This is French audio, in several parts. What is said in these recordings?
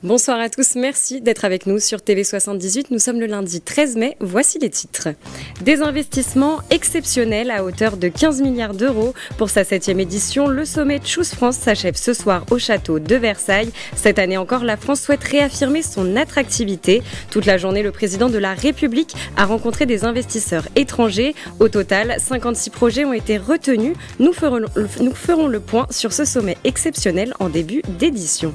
Bonsoir à tous, merci d'être avec nous sur TV78. Nous sommes le lundi 13 mai, voici les titres. Des investissements exceptionnels à hauteur de 15 milliards d'euros. Pour sa 7e édition, le sommet Choose France s'achève ce soir au château de Versailles. Cette année encore, la France souhaite réaffirmer son attractivité. Toute la journée, le président de la République a rencontré des investisseurs étrangers. Au total, 56 projets ont été retenus. Nous ferons le point sur ce sommet exceptionnel en début d'édition.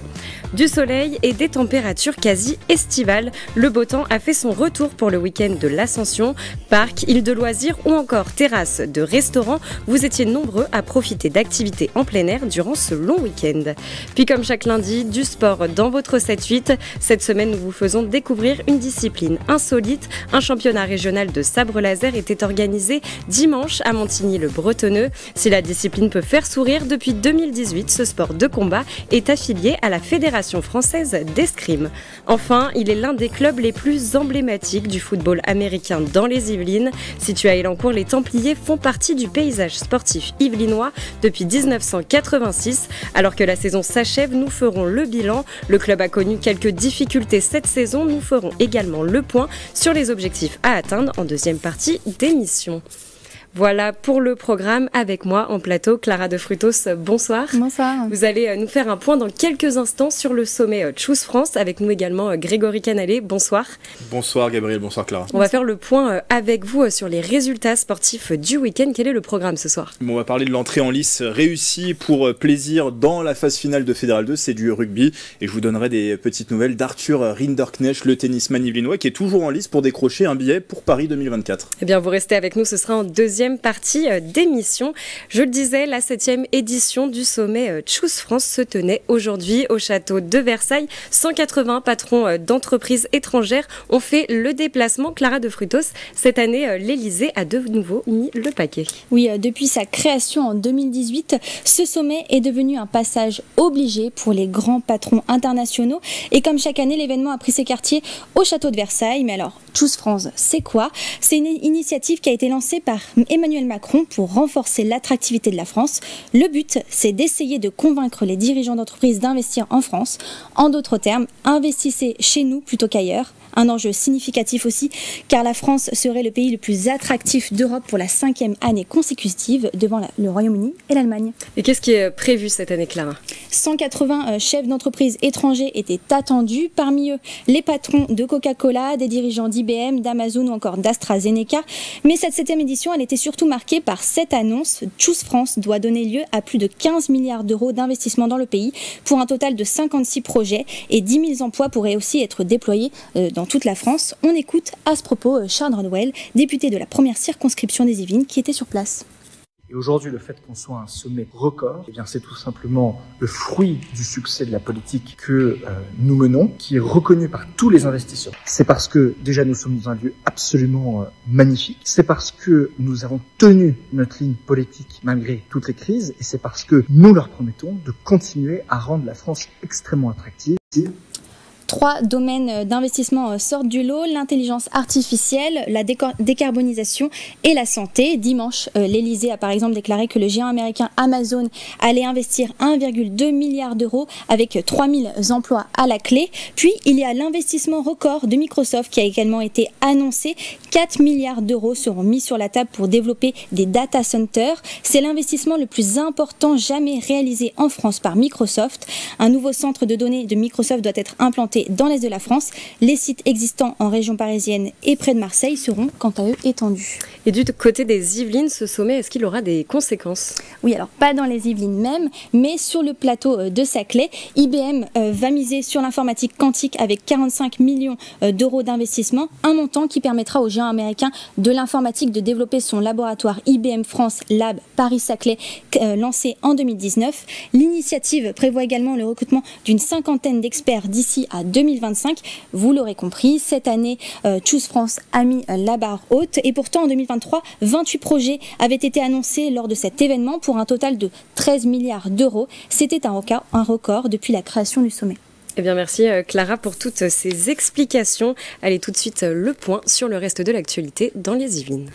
Du soleil et des températures quasi estivales, le beau temps a fait son retour pour le week-end de l'Ascension. Parc, île de loisirs ou encore terrasse de restaurants, vous étiez nombreux à profiter d'activités en plein air durant ce long week-end. Puis comme chaque lundi, du sport dans votre 7-8. Cette semaine, nous vous faisons découvrir une discipline insolite. Un championnat régional de sabre laser était organisé dimanche à Montigny-le-Bretonneux. Si la discipline peut faire sourire, depuis 2018, ce sport de combat est affilié à la Fédération française d'escrime. Enfin, il est l'un des clubs les plus emblématiques du football américain dans les Yvelines. Situé à Elancourt, les Templiers font partie du paysage sportif yvelinois depuis 1986. Alors que la saison s'achève, nous ferons le bilan. Le club a connu quelques difficultés cette saison. Nous ferons également le point sur les objectifs à atteindre en deuxième partie d'émission. Voilà pour le programme. Avec moi en plateau, Clara de Frutos, bonsoir. Bonsoir. Vous allez nous faire un point dans quelques instants sur le sommet Choose France. Avec nous également Grégory Canalé, bonsoir. Bonsoir Gabriel, bonsoir Clara. On va faire le point avec vous sur les résultats sportifs du week-end. Quel est le programme ce soir ? On va parler de l'entrée en lice réussie pour plaisir dans la phase finale de Fédéral 2, c'est du rugby. Et je vous donnerai des petites nouvelles d'Arthur Rinderknecht, le tennisman yvelinois, qui est toujours en lice pour décrocher un billet pour Paris 2024. Eh bien, vous restez avec nous, ce sera en deuxième partie d'émission. Je le disais, la 7e édition du sommet Choose France se tenait aujourd'hui au château de Versailles. 180 patrons d'entreprises étrangères ont fait le déplacement. Clara de Frutos, cette année, l'Élysée a de nouveau mis le paquet. Oui, depuis sa création en 2018, ce sommet est devenu un passage obligé pour les grands patrons internationaux. Et comme chaque année, l'événement a pris ses quartiers au château de Versailles. Mais alors, Choose France, c'est quoi ? C'est une initiative qui a été lancée par Emmanuel Macron pour renforcer l'attractivité de la France. Le but, c'est d'essayer de convaincre les dirigeants d'entreprises d'investir en France. En d'autres termes, investissez chez nous plutôt qu'ailleurs. Un enjeu significatif aussi, car la France serait le pays le plus attractif d'Europe pour la 5e année consécutive devant le Royaume-Uni et l'Allemagne. Et qu'est-ce qui est prévu cette année, Clara ? 180 chefs d'entreprise étrangers étaient attendus. Parmi eux, les patrons de Coca-Cola, des dirigeants d'IBM, d'Amazon ou encore d'AstraZeneca. Mais cette 7e édition, elle était surtout marquée par cette annonce. Choose France doit donner lieu à plus de 15 milliards d'euros d'investissement dans le pays pour un total de 56 projets et 10 000 emplois pourraient aussi être déployés dans toute la France. On écoute à ce propos Charles Rodwell, député de la première circonscription des Yvelines, qui était sur place. Et aujourd'hui, le fait qu'on soit un sommet record, eh bien, c'est tout simplement le fruit du succès de la politique que nous menons, qui est reconnu par tous les investisseurs. C'est parce que, déjà, nous sommes dans un lieu absolument magnifique. C'est parce que nous avons tenu notre ligne politique malgré toutes les crises. Et c'est parce que nous leur promettons de continuer à rendre la France extrêmement attractive. 3 domaines d'investissement sortent du lot, l'intelligence artificielle, la décarbonisation et la santé. Dimanche, l'Élysée a par exemple déclaré que le géant américain Amazon allait investir 1,2 milliard d'euros avec 3000 emplois à la clé. Puis, il y a l'investissement record de Microsoft qui a également été annoncé. 4 milliards d'euros seront mis sur la table pour développer des data centers. C'est l'investissement le plus important jamais réalisé en France par Microsoft. Un nouveau centre de données de Microsoft doit être implanté dans l'est de la France. Les sites existants en région parisienne et près de Marseille seront quant à eux étendus. Et du côté des Yvelines, ce sommet, est-ce qu'il aura des conséquences ? Oui, alors pas dans les Yvelines même, mais sur le plateau de Saclay. IBM va miser sur l'informatique quantique avec 45 millions d'euros d'investissement, un montant qui permettra au géant américain de l'informatique de développer son laboratoire IBM France Lab Paris-Saclay lancé en 2019. L'initiative prévoit également le recrutement d'une 50aine d'experts d'ici à 2025. Vous l'aurez compris, cette année, Choose France a mis la barre haute et pourtant en 2023, 28 projets avaient été annoncés lors de cet événement pour un total de 13 milliards d'euros. C'était un record depuis la création du sommet. Eh bien, merci Clara pour toutes ces explications. Allez, tout de suite le point sur le reste de l'actualité dans les Yvelines.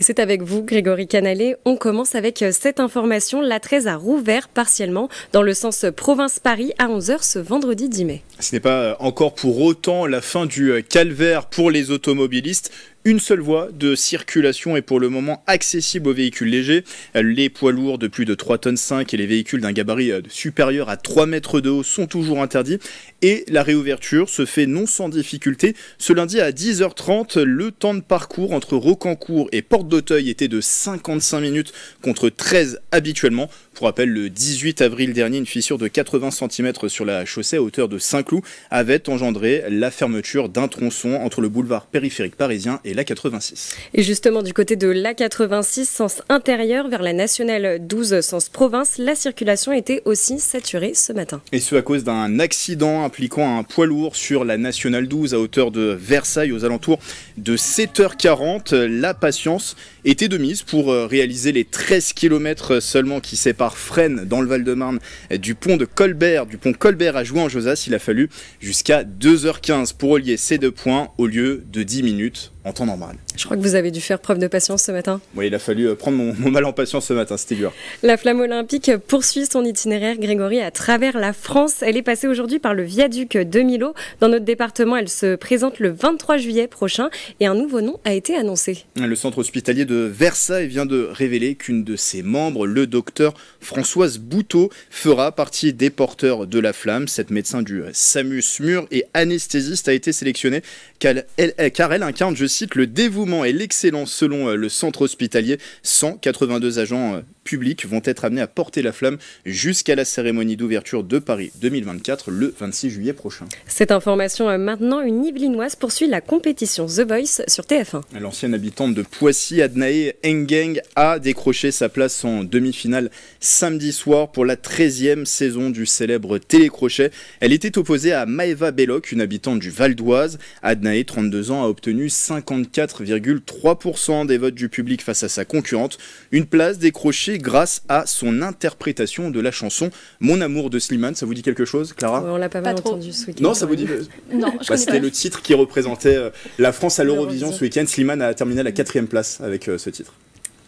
C'est avec vous, Grégory Canalet. On commence avec cette information. l'A13 a rouvert partiellement dans le sens province-Paris à 11h ce vendredi 10 mai. Ce n'est pas encore pour autant la fin du calvaire pour les automobilistes. Une seule voie de circulation est pour le moment accessible aux véhicules légers. Les poids lourds de plus de 3,5 tonnes et les véhicules d'un gabarit supérieur à 3 mètres de haut sont toujours interdits. Et la réouverture se fait non sans difficulté. Ce lundi à 10h30, le temps de parcours entre Rocancourt et Porte d'Auteuil était de 55 minutes contre 13 habituellement. Pour rappel, le 18 avril dernier, une fissure de 80 cm sur la chaussée à hauteur de Saint-Cloud avait engendré la fermeture d'un tronçon entre le boulevard périphérique parisien et l'A86. Et justement, du côté de l'A86, sens intérieur vers la nationale 12, sens province, la circulation était aussi saturée ce matin. Et ce à cause d'un accident impliquant un poids lourd sur la nationale 12 à hauteur de Versailles aux alentours de 7h40. La patience était de mise pour réaliser les 13 km seulement qui séparent Fresnes dans le Val-de-Marne du pont Colbert à Jouan-en-Josas. Il a fallu jusqu'à 2h15 pour relier ces deux points au lieu de 10 minutes en temps normal. Je crois que vous avez dû faire preuve de patience ce matin. Oui, il a fallu prendre mon mal en patience ce matin, c'était dur. La flamme olympique poursuit son itinéraire, Grégory, à travers la France. Elle est passée aujourd'hui par le viaduc de Millau. Dans notre département, elle se présente le 23 juillet prochain et un nouveau nom a été annoncé. Le centre hospitalier de Versailles vient de révéler qu'une de ses membres, le docteur Françoise Bouteau, fera partie des porteurs de la flamme. Cette médecin du SAMU SMUR et anesthésiste a été sélectionnée car elle incarne, je cite, le dévouement et l'excellence selon le centre hospitalier. 182 agents publics vont être amenés à porter la flamme jusqu'à la cérémonie d'ouverture de Paris 2024 le 26 juillet prochain. Cette information maintenant, une Yvelinoise poursuit la compétition The Voice sur TF1. L'ancienne habitante de Poissy, Adnae Engeng, a décroché sa place en demi-finale samedi soir pour la 13e saison du célèbre télécrochet. Elle était opposée à Maëva Belloc, une habitante du Val d'Oise. Adnae, 32 ans, a obtenu 54,3% des votes du public face à sa concurrente. Une place décrochée grâce à son interprétation de la chanson Mon amour de Slimane. Ça vous dit quelque chose, Clara? On l'a pas mal entendu ce week-end. Non, ça vous dit? Non, c'était le titre qui représentait la France à l'Eurovision ce week-end. Slimane a terminé à la 4e place avec ce titre.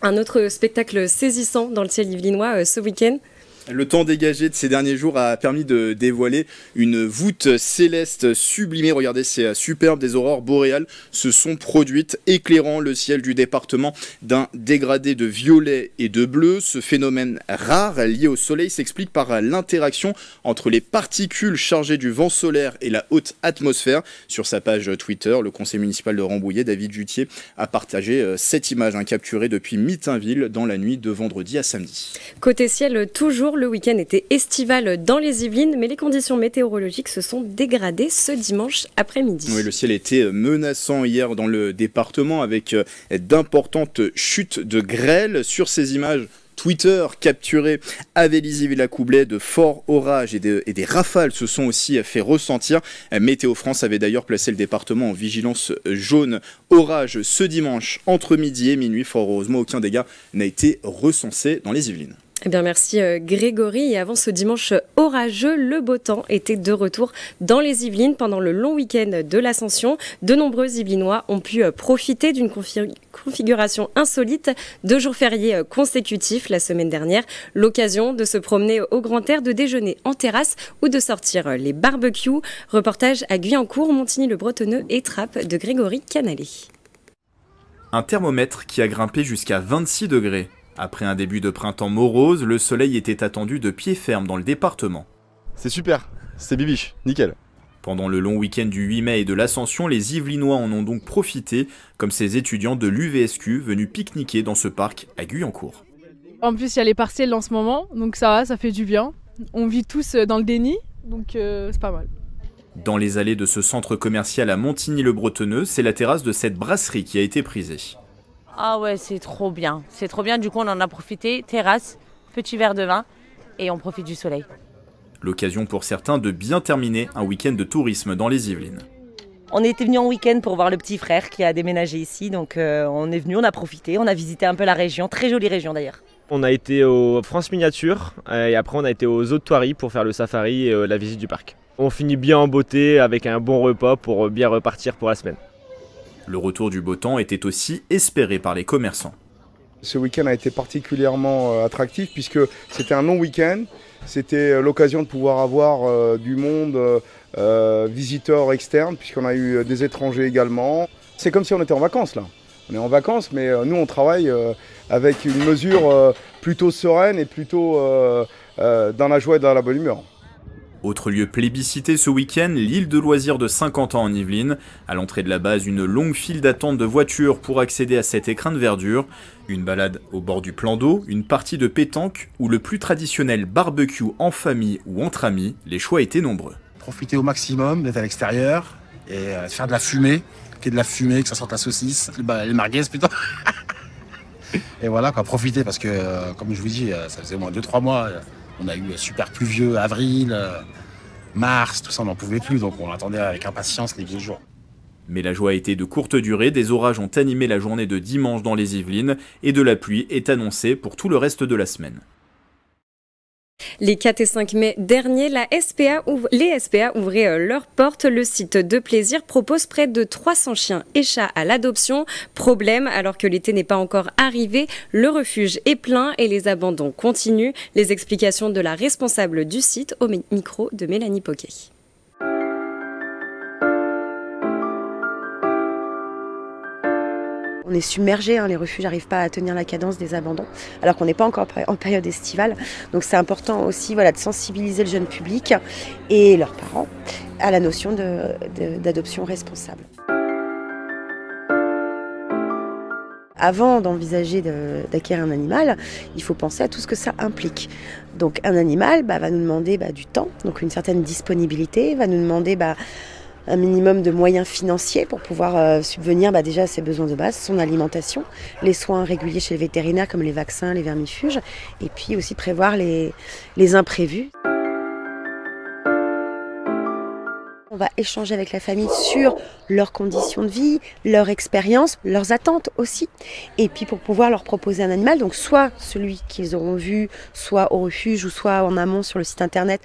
Un autre spectacle saisissant dans le ciel yvelinois ce week-end. Le temps dégagé de ces derniers jours a permis de dévoiler une voûte céleste sublimée. Regardez, c'est superbe. Des aurores boréales se sont produites, éclairant le ciel du département d'un dégradé de violet et de bleu. Ce phénomène rare lié au soleil s'explique par l'interaction entre les particules chargées du vent solaire et la haute atmosphère. Sur sa page Twitter, le conseiller municipal de Rambouillet, David Jutier, a partagé cette image capturée depuis Mitainville dans la nuit de vendredi à samedi. Côté ciel, toujours, le week-end était estival dans les Yvelines, mais les conditions météorologiques se sont dégradées ce dimanche après-midi. Oui, le ciel était menaçant hier dans le département avec d'importantes chutes de grêle. Sur ces images Twitter capturées à Vélizy-Villacoublay, de forts orages et des rafales se sont aussi fait ressentir. Météo France avait d'ailleurs placé le département en vigilance jaune orage ce dimanche entre midi et minuit. Fort heureusement, aucun dégât n'a été recensé dans les Yvelines. Eh bien, merci Grégory. Et avant ce dimanche orageux, le beau temps était de retour dans les Yvelines pendant le long week-end de l'Ascension. De nombreux Yvelinois ont pu profiter d'une configuration insolite, 2 jours fériés consécutifs la semaine dernière. L'occasion de se promener au grand air, de déjeuner en terrasse ou de sortir les barbecues. Reportage à Guyancourt, Montigny-le-Bretonneux et Trappes de Grégory Canalet. Un thermomètre qui a grimpé jusqu'à 26 degrés. Après un début de printemps morose, le soleil était attendu de pied ferme dans le département. C'est super, c'est bibiche, nickel. Pendant le long week-end du 8 mai et de l'Ascension, les Yvelinois en ont donc profité, comme ces étudiants de l'UVSQ venus pique-niquer dans ce parc à Guyancourt. En plus, il y a les partiels en ce moment, donc ça va, ça fait du bien. On vit tous dans le déni, donc c'est pas mal. Dans les allées de ce centre commercial à Montigny-le-Bretonneux, c'est la terrasse de cette brasserie qui a été prisée. Ah ouais, c'est trop bien. C'est trop bien, du coup on en a profité. Terrasse, petit verre de vin et on profite du soleil. L'occasion pour certains de bien terminer un week-end de tourisme dans les Yvelines. On était venus en week-end pour voir le petit frère qui a déménagé ici. Donc on est venu, on a profité, on a visité un peu la région. Très jolie région d'ailleurs. On a été au France Miniature et après on a été aux Eaux de Thoiry pour faire le safari et la visite du parc. On finit bien en beauté avec un bon repas pour bien repartir pour la semaine. Le retour du beau temps était aussi espéré par les commerçants. Ce week-end a été particulièrement attractif puisque c'était un long week-end. C'était l'occasion de pouvoir avoir du monde, visiteurs externes, puisqu'on a eu des étrangers également. C'est comme si on était en vacances là. On est en vacances, mais nous on travaille avec une mesure plutôt sereine et plutôt dans la joie et dans la bonne humeur. Autre lieu plébiscité ce week-end, l'île de loisirs de Saint-Quentin en Yvelines. À l'entrée de la base, une longue file d'attente de voitures pour accéder à cet écrin de verdure. Une balade au bord du plan d'eau, une partie de pétanque ou le plus traditionnel barbecue en famille ou entre amis. Les choix étaient nombreux. Profiter au maximum d'être à l'extérieur et faire de la fumée, qu'il y ait de la fumée, que ça sorte la saucisse, les merguez plutôt. Et voilà, quoi, profiter parce que, comme je vous dis, ça faisait au moins 2-3 mois. On a eu super pluvieux avril, mars, tout ça, on n'en pouvait plus, donc on attendait avec impatience les vieux jours. Mais la joie a été de courte durée, des orages ont animé la journée de dimanche dans les Yvelines et de la pluie est annoncée pour tout le reste de la semaine. Les 4 et 5 mai dernier, les SPA ouvraient leurs portes. Le site de plaisir propose près de 300 chiens et chats à l'adoption. Problème, alors que l'été n'est pas encore arrivé, le refuge est plein et les abandons continuent. Les explications de la responsable du site au micro de Mélanie Poquet. On est submergé, les refuges n'arrivent pas à tenir la cadence des abandons, alors qu'on n'est pas encore en période estivale. Donc c'est important aussi de sensibiliser le jeune public et leurs parents à la notion d'adoption responsable. Avant d'envisager d'acquérir un animal, il faut penser à tout ce que ça implique. Donc un animal va nous demander du temps, donc une certaine disponibilité, va nous demander un minimum de moyens financiers pour pouvoir subvenir déjà à ses besoins de base, son alimentation, les soins réguliers chez le vétérinaire comme les vaccins, les vermifuges, et puis aussi prévoir les imprévus. On va échanger avec la famille sur leurs conditions de vie, leur expérience, leurs attentes aussi. Et puis pour pouvoir leur proposer un animal, donc soit celui qu'ils auront vu, soit au refuge ou soit en amont sur le site internet.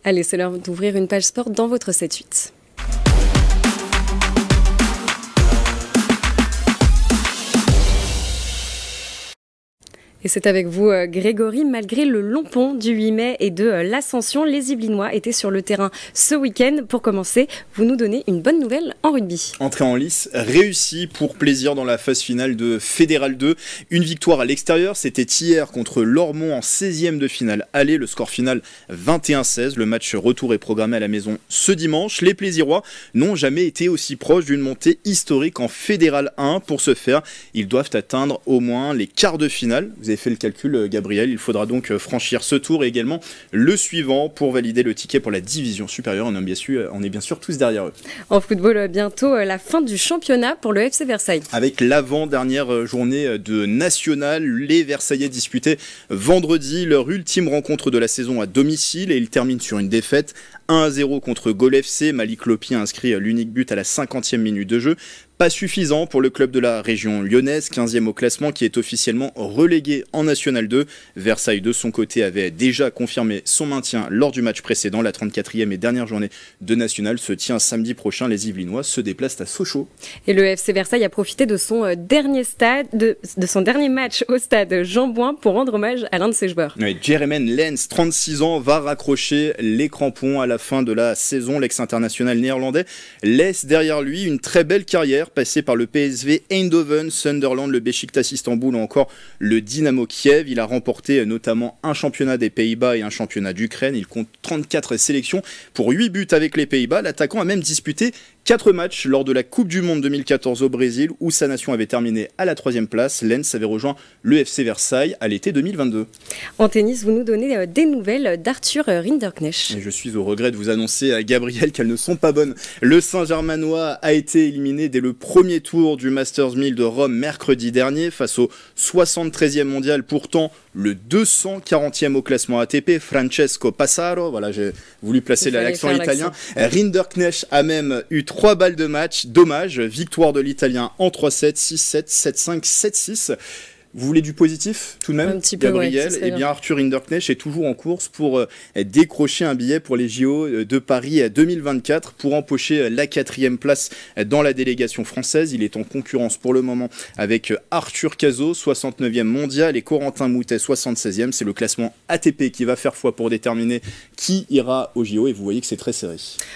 Allez, c'est l'heure d'ouvrir une page sport dans votre 7-8. Et c'est avec vous, Grégory. Malgré le long pont du 8 mai et de l'Ascension, les Yvelinois étaient sur le terrain ce week-end. Pour commencer, vous nous donnez une bonne nouvelle en rugby. Entrée en lice réussie pour plaisir dans la phase finale de Fédéral 2. Une victoire à l'extérieur, c'était hier contre Lormont en 16e de finale aller. Le score final 21-16. Le match retour est programmé à la maison ce dimanche. Les Plaisirois n'ont jamais été aussi proches d'une montée historique en Fédéral 1. Pour ce faire, ils doivent atteindre au moins les quarts de finale. Vous avez fait le calcul, Gabriel, il faudra donc franchir ce tour et également le suivant pour valider le ticket pour la division supérieure. On est bien sûr tous derrière eux. En football, bientôt la fin du championnat pour le FC Versailles. Avec l'avant-dernière journée de National, les Versaillais disputaient vendredi leur ultime rencontre de la saison à domicile et ils terminent sur une défaite 1-0 contre Gol FC. Malik Lopi a inscrit l'unique but à la 50e minute de jeu. Pas suffisant pour le club de la région lyonnaise, 15e au classement, qui est officiellement relégué en National 2. Versailles, de son côté, avait déjà confirmé son maintien lors du match précédent. La 34e et dernière journée de National se tient samedi prochain. Les Yvelinois se déplacent à Sochaux. Et le FC Versailles a profité de son dernier match au stade Jean-Bouin pour rendre hommage à l'un de ses joueurs. Oui, Jeremaine Lens, 36 ans, va raccrocher les crampons à la fin de la saison. L'ex-international néerlandais laisse derrière lui une très belle carrière passé par le PSV Eindhoven, Sunderland, le Beşiktaş Istanbul ou encore le Dynamo Kiev. Il a remporté notamment un championnat des Pays-Bas et un championnat d'Ukraine. Il compte 34 sélections pour 8 buts avec les Pays-Bas. L'attaquant a même disputé 4 matchs lors de la Coupe du Monde 2014 au Brésil où sa nation avait terminé à la 3e place. Lens avait rejoint le FC Versailles à l'été 2022. En tennis, vous nous donnez des nouvelles d'Arthur Rinderknecht. Et je suis au regret de vous annoncer à Gabriel qu'elles ne sont pas bonnes. Le Saint-Germanois a été éliminé dès le premier tour du Masters 1000 de Rome mercredi dernier face au 73e mondial, pourtant le 240e au classement ATP, Francesco Passaro. Voilà, j'ai voulu placer l'accent italien. Rinderknecht a même eu 3 balles de match. Dommage, victoire de l'Italien en 3-7, 6-7, 7-5, 7-6. Vous voulez du positif tout de même, un petit peu, Gabriel? Ouais, eh bien, Arthur Hinderknecht est toujours en course pour décrocher un billet pour les JO de Paris 2024 pour empocher la 4e place dans la délégation française. Il est en concurrence pour le moment avec Arthur Cazot, 69e mondial, et Corentin Moutet, 76e. C'est le classement ATP qui va faire foi pour déterminer qui ira aux JO, et vous voyez que c'est très serré.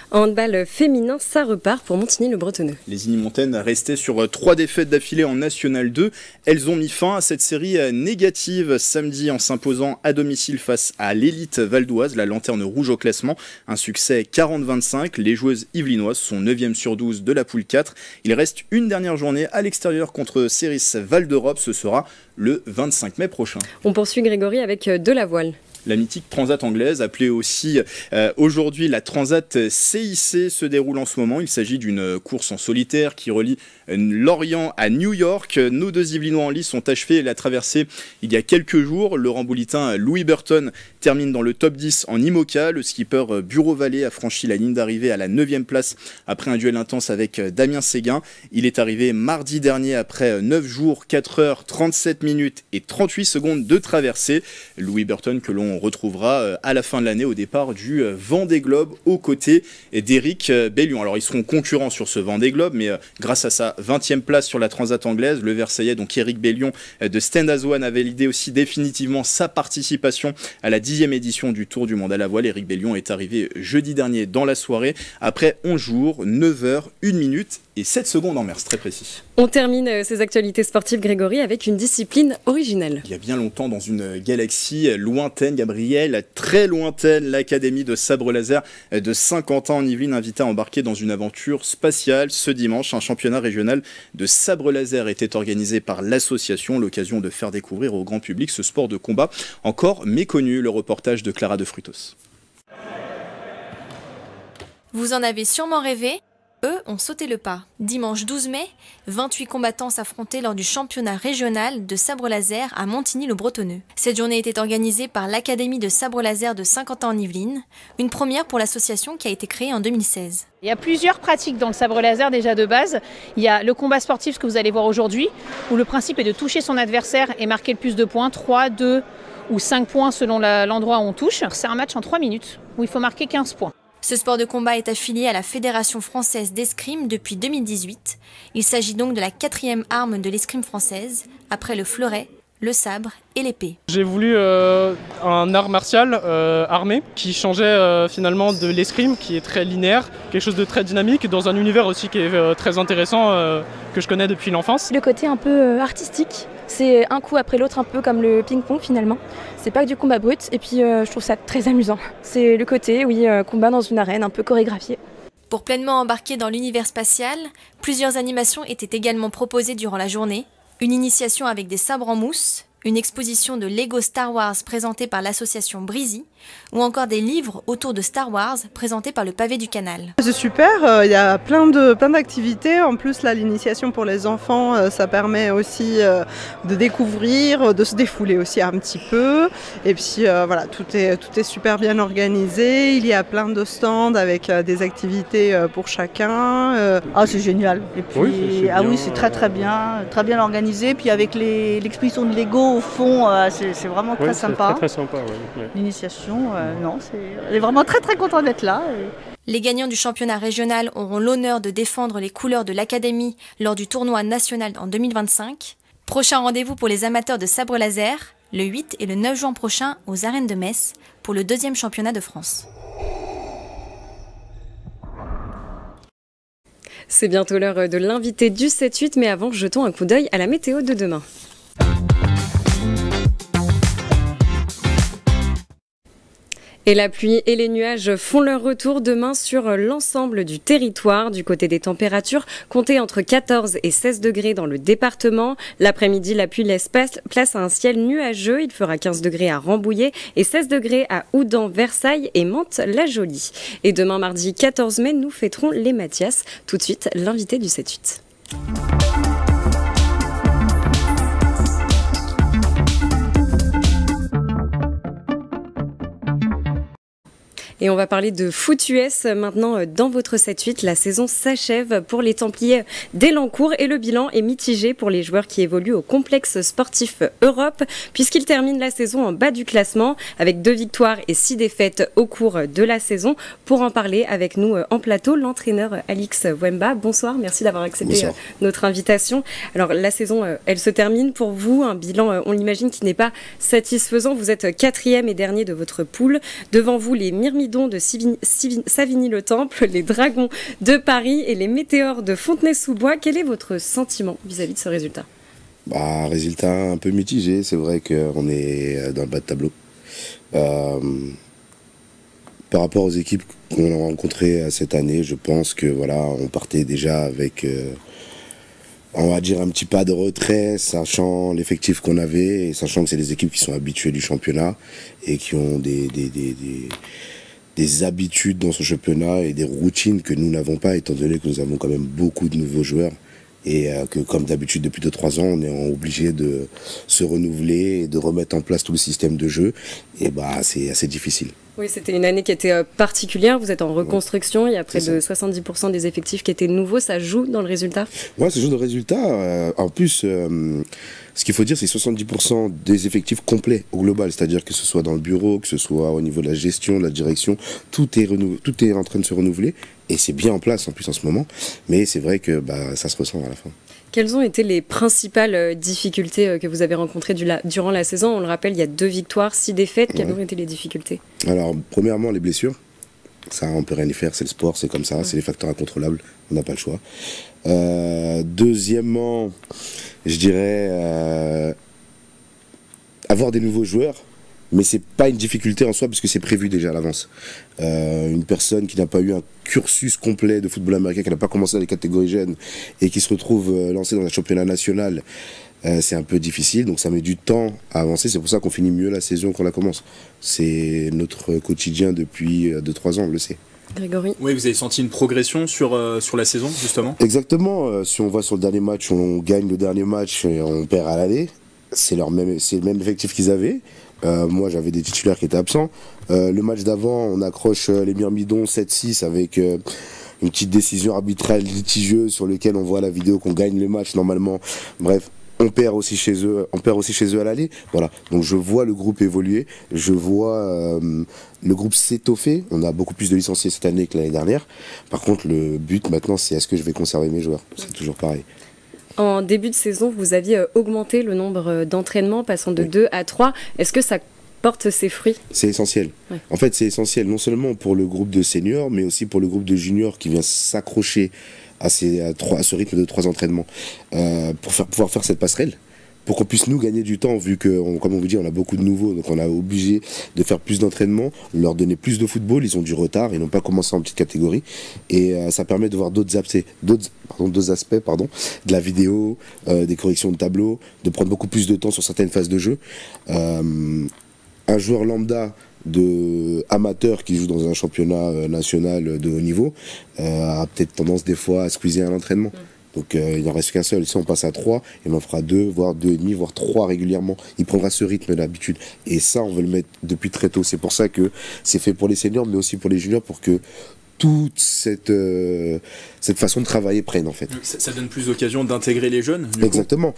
En handball féminin, ça repart pour Montigny-le-Bretonneux. Les Igny-Montaigne restaient sur 3 défaites d'affilée en National 2. Elles ont mis fin à cette série négative samedi en s'imposant à domicile face à l'élite valdoise, la lanterne rouge au classement. Un succès 40-25. Les joueuses yvelinoises sont 9e sur 12 de la poule 4. Il reste une dernière journée à l'extérieur contre Céris Val d'Europe. Ce sera le 25 mai prochain. On poursuit Grégory avec de la voile. La mythique Transat anglaise, appelée aussi aujourd'hui la Transat CIC, se déroule en ce moment. Il s'agit d'une course en solitaire qui relie Lorient à New York. Nos 2 Yvelinois en lice ont achevé la traversée il y a quelques jours. Le Ramboulitain Louis Burton termine dans le top 10 en IMOCA. Le skipper Bureau Vallée a franchi la ligne d'arrivée à la 9e place après un duel intense avec Damien Séguin. Il est arrivé mardi dernier après 9 jours, 4 heures, 37 minutes et 38 secondes de traversée. Louis Burton que l'on retrouvera à la fin de l'année au départ du Vendée Globe aux côtés d'Éric Bellion. Alors ils seront concurrents sur ce Vendée Globe, mais grâce à sa 20e place sur la Transat anglaise, le Versaillais, donc Éric Bellion de Stand As One, a validé aussi définitivement sa participation à la 10e édition du Tour du Monde à la voile. Éric Bellion est arrivé jeudi dernier dans la soirée après 11 jours, 9 heures, 1 minute et 7 secondes en mer, c'est très précis. On termine ces actualités sportives, Grégory, avec une discipline originelle. Il y a bien longtemps, dans une galaxie lointaine, Gabriel, très lointaine, l'Académie de sabre laser de Saint-Quentin en Yvelines invita à embarquer dans une aventure spatiale. Ce dimanche, un championnat régional de sabre laser était organisé par l'association, l'occasion de faire découvrir au grand public ce sport de combat encore méconnu. Le reportage de Clara de Frutos. Vous en avez sûrement rêvé ? Eux ont sauté le pas. Dimanche 12 mai, 28 combattants s'affrontaient lors du championnat régional de sabre laser à Montigny-le-Bretonneux. Cette journée était organisée par l'Académie de sabre laser de Saint-Quentin en Yvelines, une première pour l'association qui a été créée en 2016. Il y a plusieurs pratiques dans le sabre laser déjà de base. Il y a le combat sportif, ce que vous allez voir aujourd'hui, où le principe est de toucher son adversaire et marquer le plus de points, 3, 2 ou 5 points selon l'endroit où on touche. C'est un match en 3 minutes où il faut marquer 15 points. Ce sport de combat est affilié à la Fédération française d'escrime depuis 2018. Il s'agit donc de la 4e arme de l'escrime française, après le fleuret, le sabre et l'épée. J'ai voulu un art martial armé qui changeait finalement de l'escrime, qui est très linéaire, quelque chose de très dynamique, dans un univers aussi qui est très intéressant, que je connais depuis l'enfance. Le côté un peu artistique, c'est un coup après l'autre, un peu comme le ping-pong finalement. C'est pas que du combat brut, et puis je trouve ça très amusant. C'est le côté, oui, combat dans une arène un peu chorégraphiée. Pour pleinement embarquer dans l'univers spatial, plusieurs animations étaient également proposées durant la journée. Une initiation avec des sabres en mousse, une exposition de Lego Star Wars présentée par l'association Breezy, ou encore des livres autour de Star Wars présentés par le Pavé du Canal. C'est super, il y a plein d'activités. En plus, là, l'initiation pour les enfants, ça permet aussi de découvrir, de se défouler aussi un petit peu. Et puis voilà, tout est super bien organisé. Il y a plein de stands avec des activités pour chacun. Ah, c'est génial. Et puis, oui, c'est très bien organisé. Puis avec l'exposition de Lego au fond, c'est vraiment très sympa. Très sympa, ouais. L'initiation, non, elle est vraiment très contente d'être là. Les gagnants du championnat régional auront l'honneur de défendre les couleurs de l'Académie lors du tournoi national en 2025. Prochain rendez-vous pour les amateurs de sabre laser, le 8 et le 9 juin prochain aux arènes de Metz pour le 2e championnat de France. C'est bientôt l'heure de l'invité du 7-8, mais avant, jetons un coup d'œil à la météo de demain. Et la pluie et les nuages font leur retour demain sur l'ensemble du territoire. Du côté des températures, comptez entre 14 et 16 degrés dans le département. L'après-midi, la pluie laisse place à un ciel nuageux. Il fera 15 degrés à Rambouillet et 16 degrés à Houdan, Versailles et Mantes-la-Jolie. Et demain, mardi 14 mai, nous fêterons les Mathias. Tout de suite, l'invité du 7-8. Et on va parler de foot US maintenant dans votre 7-8. La saison s'achève pour les Templiers d'Elancourt et le bilan est mitigé pour les joueurs qui évoluent au complexe sportif Europe puisqu'ils terminent la saison en bas du classement avec 2 victoires et 6 défaites au cours de la saison. Pour en parler avec nous en plateau, l'entraîneur Alix Wemba. Bonsoir, merci d'avoir accepté notre invitation. Alors la saison, elle se termine pour vous. Un bilan, on l'imagine, qui n'est pas satisfaisant. Vous êtes 4e et dernier de votre poule. Devant vous, les Myrmidons de Savigny-le-Temple, les Dragons de Paris et les Météores de Fontenay-sous-Bois. Quel est votre sentiment vis-à-vis de ce résultat ? Résultat un peu mitigé. C'est vrai qu'on est dans le bas de tableau. Par rapport aux équipes qu'on a rencontrées cette année, je pense que on partait déjà avec, on va dire, un petit pas de retrait, sachant l'effectif qu'on avait et sachant que c'est des équipes qui sont habituées du championnat et qui ont des habitudes dans ce championnat et des routines que nous n'avons pas, étant donné que nous avons quand même beaucoup de nouveaux joueurs et que, comme d'habitude, depuis 2-3 ans, on est obligé de se renouveler et de remettre en place tout le système de jeu. Et c'est assez difficile. Oui, c'était une année qui était particulière. Vous êtes en reconstruction. Il y a près de 70% des effectifs qui étaient nouveaux. Ça joue dans le résultat ? Oui, ça joue dans le résultat. En plus, ce qu'il faut dire, c'est 70% des effectifs complets au global. C'est-à-dire que ce soit dans le bureau, que ce soit au niveau de la gestion, de la direction, tout est en train de se renouveler. Et c'est bien en place en plus en ce moment. Mais c'est vrai que ça se ressent à la fin. Quelles ont été les principales difficultés que vous avez rencontrées durant la saison ? On le rappelle, il y a 2 victoires, 6 défaites. Quelles ont été les difficultés ? Alors, premièrement, les blessures. Ça, on peut rien y faire. C'est le sport, c'est comme ça. C'est les facteurs incontrôlables. On n'a pas le choix. Deuxièmement, je dirais avoir des nouveaux joueurs. Mais c'est pas une difficulté en soi parce que c'est prévu déjà à l'avance. Une personne qui n'a pas eu un cursus complet de football américain, qui n'a pas commencé dans les catégories jeunes et qui se retrouve lancée dans un championnat national, c'est un peu difficile. Donc ça met du temps à avancer. C'est pour ça qu'on finit mieux la saison qu'on la commence. C'est notre quotidien depuis 2-3 ans, on le sait. Grégory ? Oui, vous avez senti une progression sur la saison, justement ? Exactement. Si on voit sur le dernier match, on gagne le dernier match et on perd à l'aller. C'est le même effectif qu'ils avaient. Moi j'avais des titulaires qui étaient absents. Le match d'avant, on accroche les Myrmidons 7-6 avec une petite décision arbitrale litigieuse sur laquelle on voit la vidéo qu'on gagne le match normalement. Bref, on perd aussi chez eux à l'aller. Voilà. Donc je vois le groupe évoluer, je vois le groupe s'étoffer. On a beaucoup plus de licenciés cette année que l'année dernière. Par contre, le but maintenant, c'est est-ce que je vais conserver mes joueurs ? C'est toujours pareil. En début de saison, vous aviez augmenté le nombre d'entraînements, passant de 2 à 3. Est-ce que ça porte ses fruits ? C'est essentiel. Ouais. En fait, c'est essentiel non seulement pour le groupe de seniors, mais aussi pour le groupe de juniors qui vient s'accrocher à ce rythme de 3 entraînements pour pouvoir faire cette passerelle. Pour qu'on puisse nous gagner du temps, vu que, comme on vous dit, on a beaucoup de nouveaux, donc on a obligé de faire plus d'entraînement, leur donner plus de football, ils ont du retard, ils n'ont pas commencé en petite catégorie, et ça permet de voir d'autres aspects, de la vidéo, des corrections de tableau, de prendre beaucoup plus de temps sur certaines phases de jeu. Un joueur lambda amateur qui joue dans un championnat national de haut niveau a peut-être tendance des fois à squeezer à l'entraînement. Donc il n'en reste qu'un seul. Si on passe à 3, il en fera 2, voire 2,5, voire 3 régulièrement. Il prendra ce rythme d'habitude. Et ça, on veut le mettre depuis très tôt. C'est pour ça que c'est fait pour les seniors, mais aussi pour les juniors, pour que toute cette façon de travailler prenne, en fait. Ça donne plus d'occasion d'intégrer les jeunes, Exactement.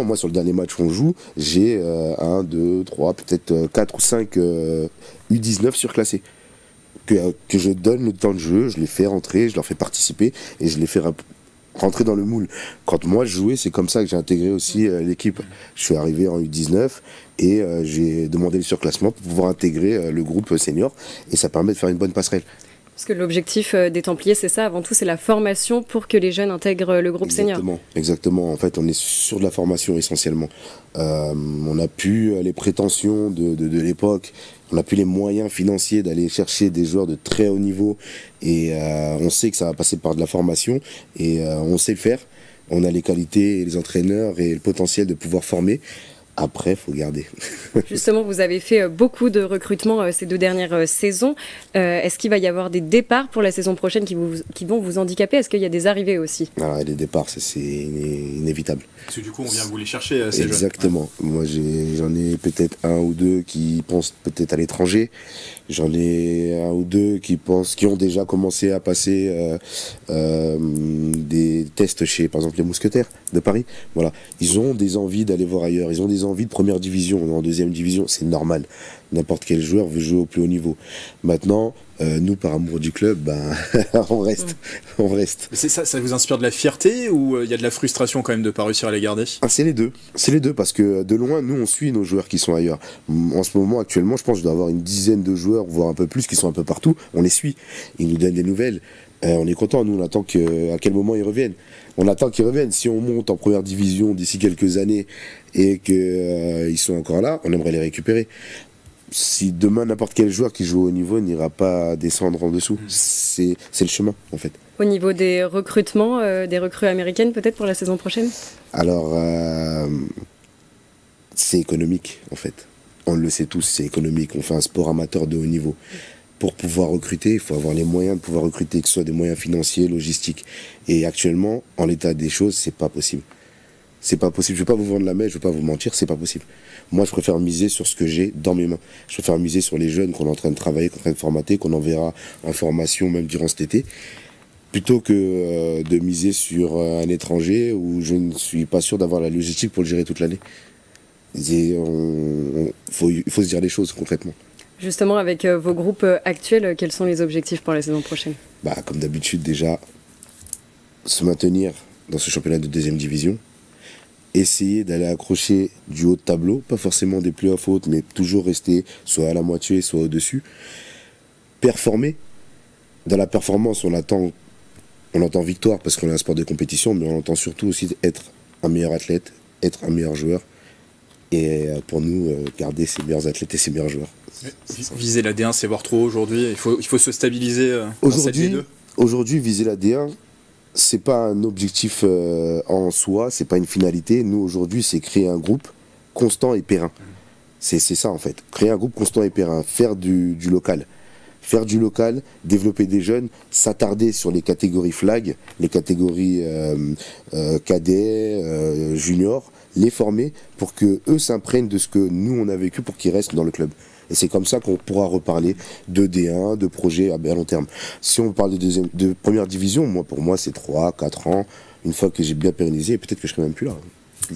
Moi, sur le dernier match qu'on joue, j'ai 1, 2, 3, peut-être 4 ou 5 U19 surclassés. Que je donne le temps de jeu, je les fais rentrer, je leur fais participer et je les fais rentrer dans le moule. Quand moi je jouais, c'est comme ça que j'ai intégré aussi l'équipe. Je suis arrivé en U19 et j'ai demandé le surclassement pour pouvoir intégrer le groupe senior et ça permet de faire une bonne passerelle. Parce que l'objectif des Templiers, c'est ça, avant tout, c'est la formation pour que les jeunes intègrent le groupe senior. Exactement. En fait, on est sur de la formation essentiellement. On n'a plus les prétentions de l'époque, on n'a plus les moyens financiers d'aller chercher des joueurs de très haut niveau et on sait que ça va passer par de la formation et on sait le faire. On a les qualités et les entraîneurs et le potentiel de pouvoir former. Après, il faut garder. Justement, vous avez fait beaucoup de recrutements ces 2 dernières saisons. Est-ce qu'il va y avoir des départs pour la saison prochaine qui vont vous handicaper? Est-ce qu'il y a des arrivées aussi? Alors, les départs, c'est inévitable. Parce que du coup, on vient vous les chercher, ces jeunes. Exactement. Moi, j'en ai peut-être 1 ou 2 qui pensent peut-être à l'étranger. J'en ai 1 ou 2 qui ont déjà commencé à passer des tests chez, par exemple, les Mousquetaires de Paris. Voilà. Ils ont des envies d'aller voir ailleurs. Ils ont des envies de première division, en deuxième division. C'est normal. N'importe quel joueur veut jouer au plus haut niveau. Maintenant, nous, par amour du club, on reste. On reste. C'est ça vous inspire de la fierté ou il y a de la frustration quand même de ne pas réussir à les garder? C'est les deux. C'est les deux parce que de loin, nous, on suit nos joueurs qui sont ailleurs. En ce moment, actuellement, je pense que je dois avoir une dizaine de joueurs, voire un peu plus, qui sont un peu partout. On les suit. Ils nous donnent des nouvelles. On est content. Nous, on attend à quel moment ils reviennent. On attend qu'ils reviennent. Si on monte en première division d'ici quelques années et qu'ils sont encore là, on aimerait les récupérer. Si demain, n'importe quel joueur qui joue au haut niveau n'ira pas descendre en dessous, c'est le chemin, en fait. Au niveau des recrutements, des recrues américaines peut-être pour la saison prochaine? Alors, c'est économique, en fait. On le sait tous, c'est économique. On fait un sport amateur de haut niveau. Pour pouvoir recruter, il faut avoir les moyens de pouvoir recruter, que ce soit des moyens financiers, logistiques. Et actuellement, en l'état des choses, c'est pas possible. C'est pas possible. Je vais pas vous vendre la mèche, je vais pas vous mentir, c'est pas possible. Moi, je préfère miser sur ce que j'ai dans mes mains. Je préfère miser sur les jeunes qu'on est en train de travailler, qu'on est en train de formater, qu'on enverra en formation même durant cet été, plutôt que de miser sur un étranger où je ne suis pas sûr d'avoir la logistique pour le gérer toute l'année. Il faut se dire les choses concrètement. Justement, avec vos groupes actuels, quels sont les objectifs pour la saison prochaine? Comme d'habitude, déjà, se maintenir dans ce championnat de deuxième division, essayer d'aller accrocher du haut de tableau, pas forcément des playoffs hautes, mais toujours rester soit à la moitié, soit au-dessus. Performer. Dans la performance, on entend victoire parce qu'on est un sport de compétition, mais on entend surtout aussi être un meilleur athlète, être un meilleur joueur. Et pour nous, garder ses meilleurs athlètes et ses meilleurs joueurs. Viser la D1, c'est voir trop aujourd'hui. Il faut se stabiliser Aujourd'hui, viser la D1, c'est pas un objectif en soi, c'est pas une finalité. Nous, aujourd'hui, c'est créer un groupe constant et périn. C'est ça, en fait. Créer un groupe constant et périn. Faire du local. Faire du local, développer des jeunes, s'attarder sur les catégories flag, les catégories cadets, juniors, les former pour que eux s'imprègnent de ce que nous, on a vécu pour qu'ils restent dans le club. Et c'est comme ça qu'on pourra reparler de D1, de projets à long terme. Si on parle de première division, pour moi, c'est 3-4 ans. Une fois que j'ai bien pérennisé, peut-être que je ne serai même plus là.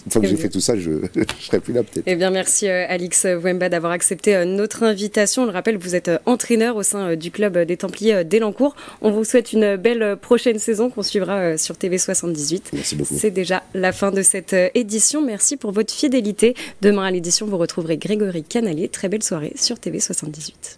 Une fois que j'ai fait tout ça, je ne serai plus là peut-être. Eh bien, merci Alix Wemba d'avoir accepté notre invitation. Je le rappelle, vous êtes entraîneur au sein du club des Templiers d'Elancourt. On vous souhaite une belle prochaine saison qu'on suivra sur TV78. Merci beaucoup. C'est déjà la fin de cette édition. Merci pour votre fidélité. Demain à l'édition, vous retrouverez Grégory Canalier. Très belle soirée sur TV78.